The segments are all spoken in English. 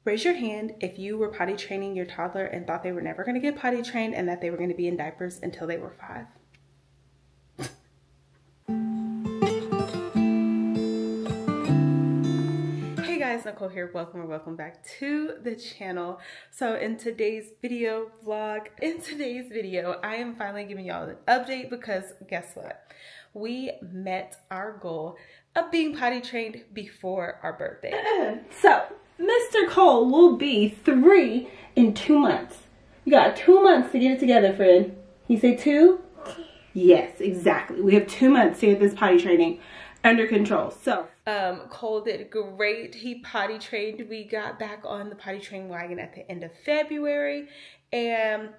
Raise your hand if you were potty training your toddler and thought they were never going to get potty trained and that they were going to be in diapers until they were 5. Hey guys, Nicole here. Welcome back to the channel. So in today's video, I am finally giving y'all an update because guess what? We met our goal of being potty trained before our birthday. So Mr. Cole will be 3 in 2 months. You got 2 months to get it together, friend. He say 2? Yes, exactly. We have 2 months to get this potty training under control. So Cole did great. He potty trained. We got back on the potty training wagon at the end of February, and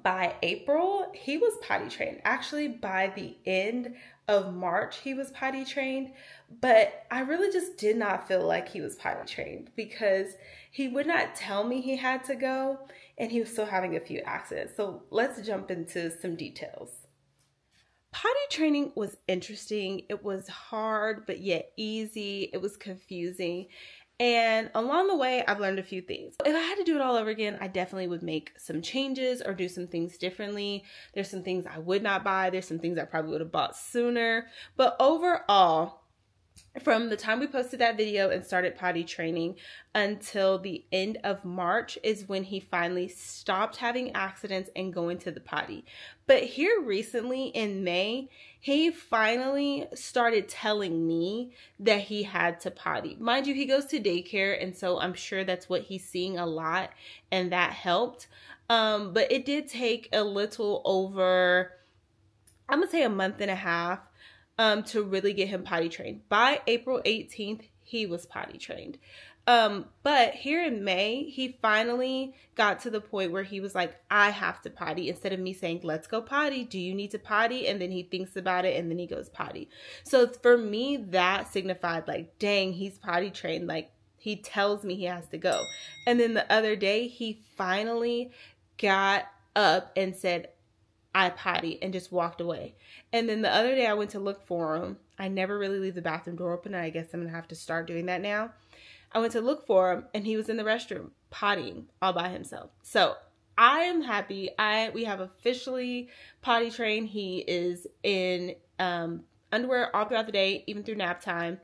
by April he was potty trained. Actually, by the end of March he was potty trained, but I really just did not feel like he was potty trained because he would not tell me he had to go and he was still having a few accidents. So let's jump into some details. Potty training was interesting. It was hard, but yet easy. It was confusing. And along the way, I've learned a few things. If I had to do it all over again, I definitely would make some changes or do some things differently. There's some things I would not buy. There's some things I probably would have bought sooner. But overall, from the time we posted that video and started potty training until the end of March is when he finally stopped having accidents and going to the potty. But here recently in May, he finally started telling me that he had to potty. Mind you, he goes to daycare, and so I'm sure that's what he's seeing a lot, and that helped. But it did take a little over, I'm gonna say, a month and a half to really get him potty trained. By April 18th, he was potty trained. But here in May, he finally got to the point where he was like, I have to potty. Instead of me saying, let's go potty. Do you need to potty? And then he thinks about it and then he goes potty. So for me, that signified like, dang, he's potty trained. Like, he tells me he has to go. And then the other day, he finally got up and said, I potty, and just walked away. And then the other day I went to look for him. I never really leave the bathroom door open, and I guess I'm gonna have to start doing that now. I went to look for him and he was in the restroom pottying all by himself. So I am happy. We have officially potty trained. He is in underwear all throughout the day, even through nap time.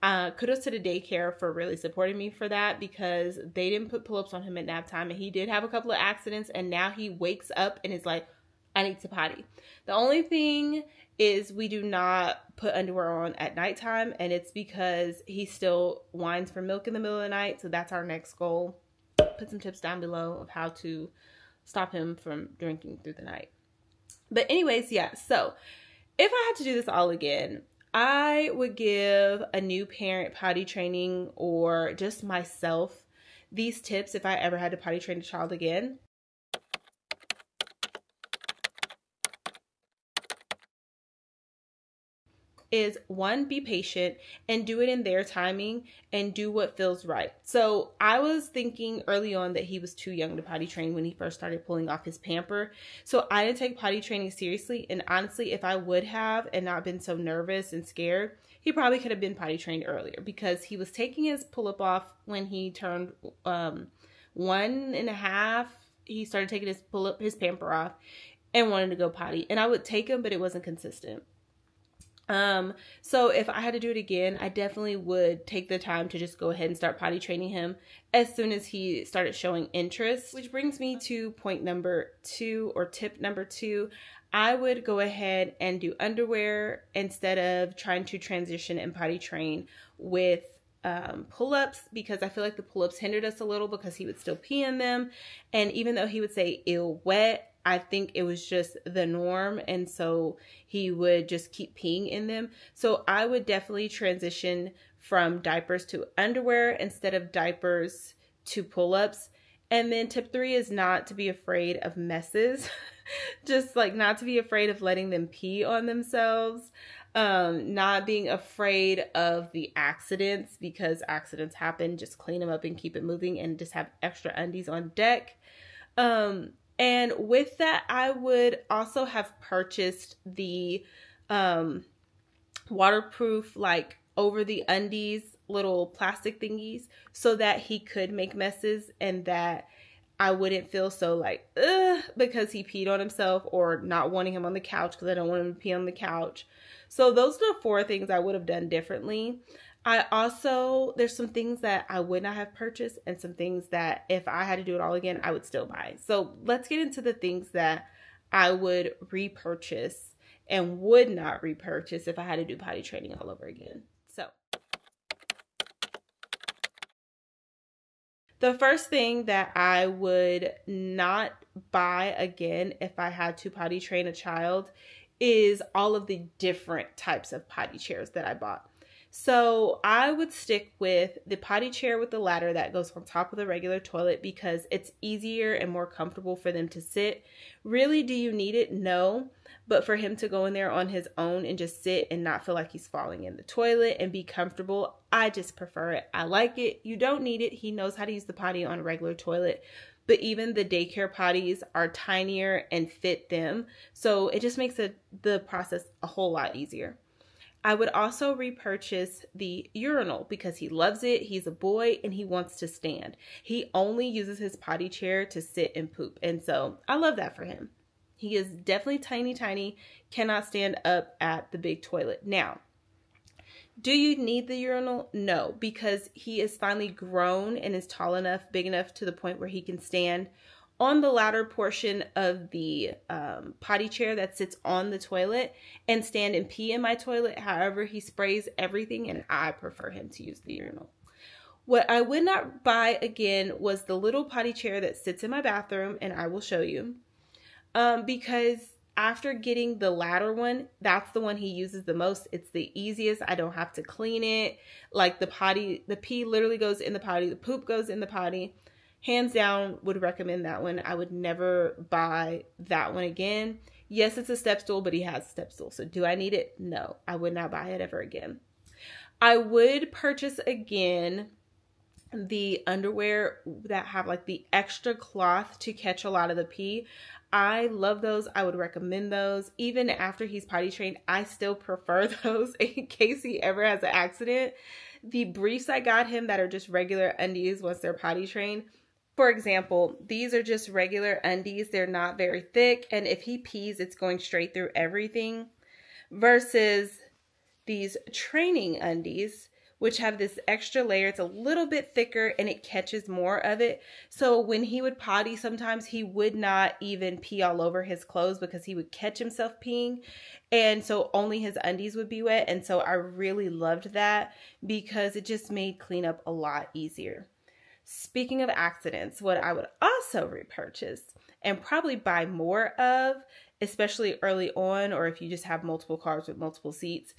Kudos to the daycare for really supporting me for that, because they didn't put pull-ups on him at nap time, and he did have a couple of accidents, and now he wakes up and is like, I need to potty. The only thing is we do not put underwear on at nighttime, and it's because he still whines for milk in the middle of the night. So that's our next goal. Put some tips down below of how to stop him from drinking through the night. But anyways, yeah. So if I had to do this all again, I would give a new parent potty training, or just myself, these tips if I ever had to potty train a child again. Is 1, be patient and do it in their timing and do what feels right. So I was thinking early on that he was too young to potty train when he first started pulling off his pamper. So I didn't take potty training seriously. And honestly, if I would have and not been so nervous and scared, he probably could have been potty trained earlier, because he was taking his pull-up off when he turned 1.5. He started taking his pamper off and wanted to go potty. And I would take him, but it wasn't consistent. So if I had to do it again, I definitely would take the time to just go ahead and start potty training him as soon as he started showing interest. Which brings me to point number 2, or tip number 2. I would go ahead and do underwear instead of trying to transition and potty train with pull-ups, because I feel like the pull-ups hindered us a little because he would still pee in them. And even though he would say ew wet, I think it was just the norm, and so he would just keep peeing in them. So I would definitely transition from diapers to underwear instead of diapers to pull-ups. And then tip 3 is not to be afraid of messes. Just like not to be afraid of letting them pee on themselves. Not being afraid of the accidents, because accidents happen. Just clean them up and keep it moving, and just have extra undies on deck. And with that, I would also have purchased the waterproof, like, over the undies little plastic thingies so that he could make messes and that I wouldn't feel so like, ugh, because he peed on himself, or not wanting him on the couch because I don't want him to pee on the couch. So those are the 4 things I would have done differently. There's some things that I would not have purchased and some things that if I had to do it all again, I would still buy. So let's get into the things that I would repurchase and would not repurchase if I had to do potty training all over again. So the first thing that I would not buy again if I had to potty train a child is all of the different types of potty chairs that I bought. So I would stick with the potty chair with the ladder that goes on top of the regular toilet because it's easier and more comfortable for them to sit. Really, do you need it? No. But for him to go in there on his own and just sit and not feel like he's falling in the toilet and be comfortable, I just prefer it. I like it. You don't need it. He knows how to use the potty on a regular toilet. But even the daycare potties are tinier and fit them. So it just makes the process a whole lot easier. I would also repurchase the urinal because he loves it. He's a boy and he wants to stand. He only uses his potty chair to sit and poop. And so I love that for him. He is definitely tiny, cannot stand up at the big toilet. Now, do you need the urinal? No, because he is finally grown and is tall enough, big enough to the point where he can stand on the ladder portion of the potty chair that sits on the toilet and stand and pee in my toilet. However, he sprays everything and I prefer him to use the urinal. What I would not buy again was the little potty chair that sits in my bathroom, and I will show you. Because after getting the ladder one, that's the one he uses the most. It's the easiest. I don't have to clean it. Like the pee literally goes in the potty. The poop goes in the potty. Hands down, would recommend that one. I would never buy that one again. Yes, it's a step stool, but he has a step stool. So do I need it? No, I would not buy it ever again. I would purchase again the underwear that have like the extra cloth to catch a lot of the pee. I love those. I would recommend those. Even after he's potty trained, I still prefer those in case he ever has an accident. The briefs I got him that are just regular undies once they're potty trained. For example, these are just regular undies. They're not very thick. And if he pees, it's going straight through everything. Versus these training undies, which have this extra layer. It's a little bit thicker and it catches more of it. So when he would potty, sometimes he would not even pee all over his clothes because he would catch himself peeing. And so only his undies would be wet. And so I really loved that because it just made cleanup a lot easier. Speaking of accidents, what I would also repurchase and probably buy more of, especially early on, or if you just have multiple cars with multiple seats,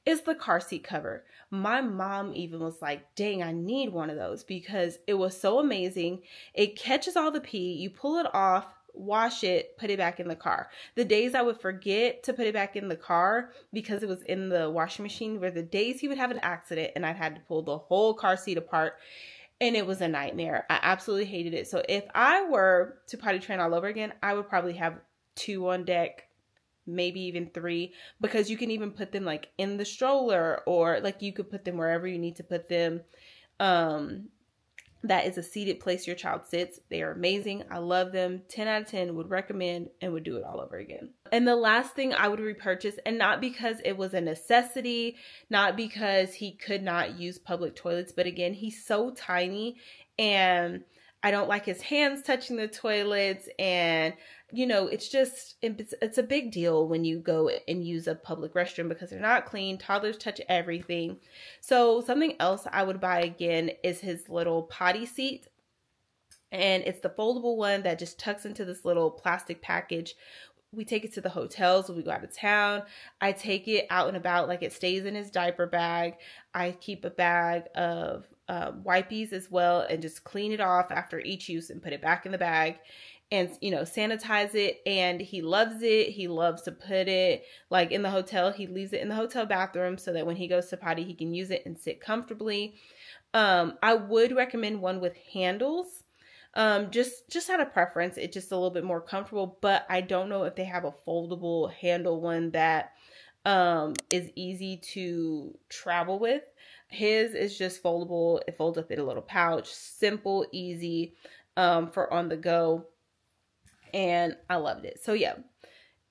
is the car seat cover. My mom even was like, dang, I need one of those because it was so amazing. It catches all the pee, you pull it off, wash it, put it back in the car. The days I would forget to put it back in the car because it was in the washing machine were the days he would have an accident and I'd had to pull the whole car seat apart. And it was a nightmare. I absolutely hated it. So if I were to potty train all over again, I would probably have 2 on deck, maybe even 3, because you can even put them like in the stroller or like you could put them wherever you need to put them. That is a seated place your child sits. They are amazing. I love them. 10 out of 10 would recommend and would do it all over again. And the last thing I would repurchase, and not because it was a necessity, not because he could not use public toilets, but again, he's so tiny and I don't like his hands touching the toilets, and you know, it's a big deal when you go and use a public restroom because they're not clean. Toddlers touch everything. So something else I would buy again is his little potty seat. And it's the foldable one that just tucks into this little plastic package. We take it to the hotels when we go out of town. I take it out and about, like it stays in his diaper bag. I keep a bag of wipes as well and just clean it off after each use and put it back in the bag and, you know, sanitize it. And he loves it. He loves to put it like in the hotel. He leaves it in the hotel bathroom so that when he goes to potty, he can use it and sit comfortably. I would recommend one with handles. Just out of preference. It's just a little bit more comfortable, but I don't know if they have a foldable handle one that is easy to travel with. His is just foldable. It folds up in a little pouch. Simple, easy, for on the go. And I loved it. So yeah,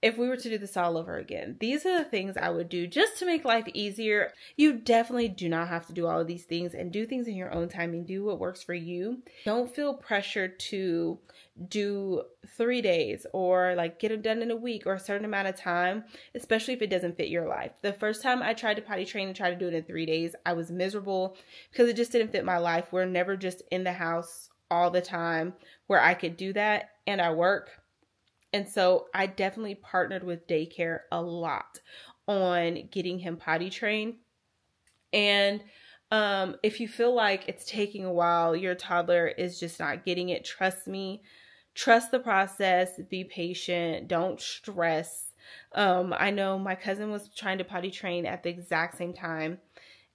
if we were to do this all over again, these are the things I would do just to make life easier. You definitely do not have to do all of these things, and do things in your own time and do what works for you. Don't feel pressured to do 3 days or like get it done in a week or a certain amount of time, especially if it doesn't fit your life. The first time I tried to potty train and tried to do it in 3 days, I was miserable because it just didn't fit my life. We're never just in the house all the time where I could do that, and I work. And so I definitely partnered with daycare a lot on getting him potty trained. And if you feel like it's taking a while, your toddler is just not getting it, trust me. Trust the process. Be patient. Don't stress. I know my cousin was trying to potty train at the exact same time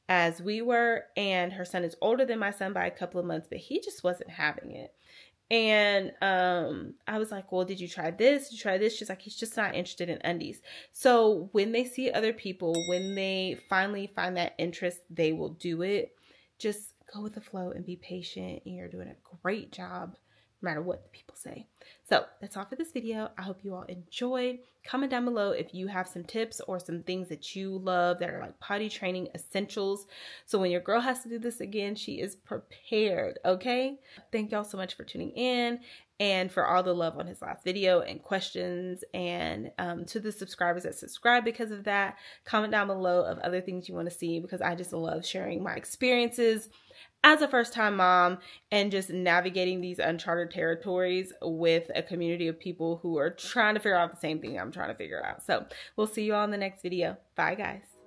as we were. And her son is older than my son by a couple of months, but he just wasn't having it. And I was like, well, did you try this? Did you try this? She's like, he's just not interested in undies. So when they see other people, when they finally find that interest, they will do it. Just go with the flow and be patient. And you're doing a great job, no matter what the people say. So that's all for this video. I hope you all enjoyed. Comment down below if you have some tips or some things that you love that are like potty training essentials. So when your girl has to do this again, she is prepared, okay? Thank y'all so much for tuning in and for all the love on his last video and questions, and to the subscribers that subscribe because of that. Comment down below of other things you want to see, because I just love sharing my experiences as a first-time mom and just navigating these uncharted territories with a community of people who are trying to figure out the same thing I'm trying to figure out. So we'll see you all in the next video. Bye, guys.